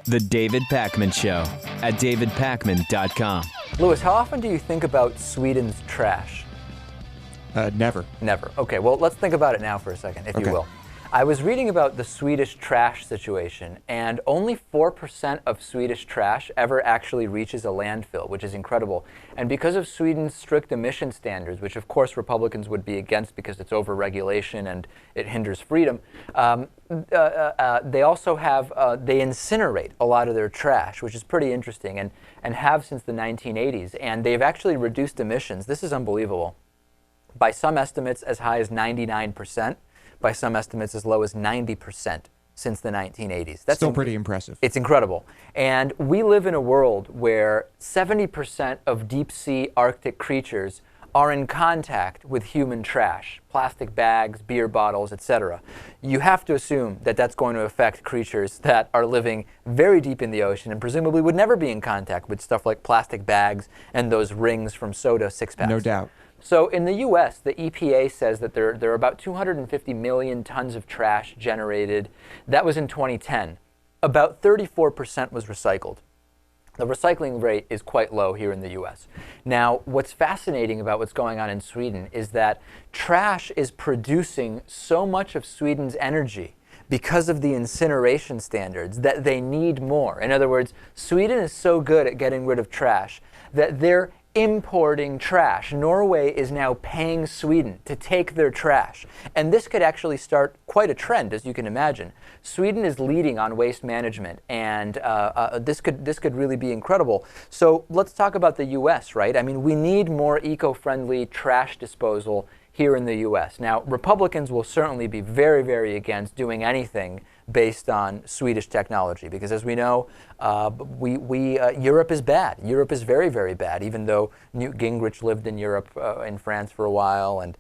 The David Pakman Show at davidpakman.com. Lewis, how often do you think about Sweden's trash? Never. Never. Okay, well, let's think about it now for a second, if you will. I was reading about the Swedish trash situation, and only 4% of Swedish trash ever actually reaches a landfill, which is incredible. And because of Sweden's strict emission standards, which of course Republicans would be against because it's over-regulation and it hinders freedom, they also have, they incinerate a lot of their trash, which is pretty interesting, and have since the 1980s. And they've actually reduced emissions, this is unbelievable, by some estimates as high as 99%. By some estimates as low as 90% since the 1980s. That's still pretty impressive. It's incredible. And we live in a world where 70% of deep sea Arctic creatures are in contact with human trash, plastic bags, beer bottles, etc. You have to assume that that's going to affect creatures that are living very deep in the ocean and presumably would never be in contact with stuff like plastic bags and those rings from soda six-packs. No doubt. So in the U.S., the EPA says that there are about 250 million tons of trash generated. That was in 2010. About 34% was recycled. The recycling rate is quite low here in the U.S. Now, what's fascinating about what's going on in Sweden is that trash is producing so much of Sweden's energy because of the incineration standards that they need more. In other words, Sweden is so good at getting rid of trash that they're importing trash. Norway is now paying Sweden to take their trash. And this could actually start quite a trend, as you can imagine. Sweden is leading on waste management, and this could really be incredible. So let's talk about the U.S., right? I mean, we need more eco-friendly trash disposal here in the U.S. Now, Republicans will certainly be very, very against doing anything based on Swedish technology, because as we know, Europe is bad. Europe is very, very bad, even though Newt Gingrich lived in Europe, in France for a while, and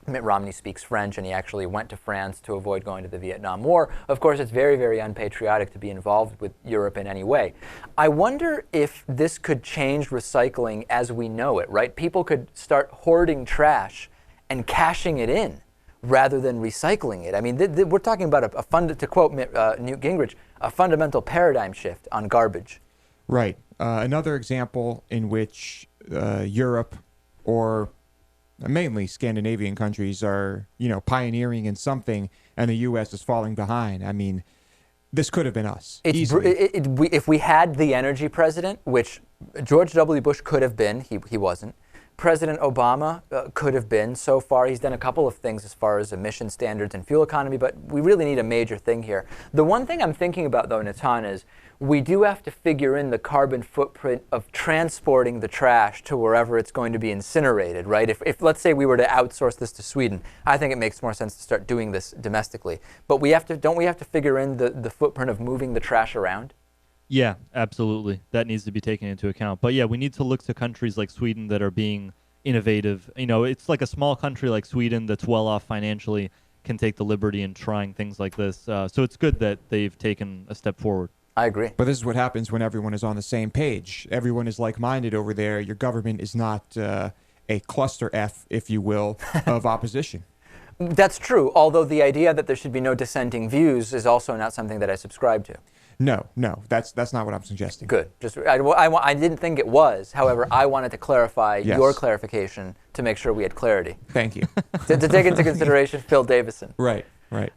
Mitt Romney speaks French, and he actually went to France to avoid going to the Vietnam War. Of course, it's very, very unpatriotic to be involved with Europe in any way. I wonder if this could change recycling as we know it, right? People could start hoarding trash and cashing it in rather than recycling it. I mean, we're talking about to quote Newt Gingrich, a fundamental paradigm shift on garbage. Right. Another example in which Europe, or mainly Scandinavian countries, are pioneering in something, and the U.S. is falling behind. I mean, this could have been us. If we had the energy president, which George W. Bush could have been, he wasn't. President Obama could have been. So far, he's done a couple of things as far as emission standards and fuel economy, but we really need a major thing here. The one thing I'm thinking about, though, Natan, is we do have to figure in the carbon footprint of transporting the trash to wherever it's going to be incinerated, right? If let's say we were to outsource this to Sweden, I think it makes more sense to start doing this domestically. But don't we have to figure in the footprint of moving the trash around? Yeah, absolutely. That needs to be taken into account. But yeah, we need to look to countries like Sweden that are being innovative. It's like a small country like Sweden that's well off financially can take the liberty in trying things like this. So it's good that they've taken a step forward. I agree. But this is what happens when everyone is on the same page. Everyone is like-minded over there. Your government is not a cluster F, if you will, of opposition. That's true, although the idea that there should be no dissenting views is also not something that I subscribe to. No, that's not what I'm suggesting. Good. I didn't think it was. However, I wanted to clarify your clarification to make sure we had clarity. Thank you. to take into consideration Phil Davison. Right.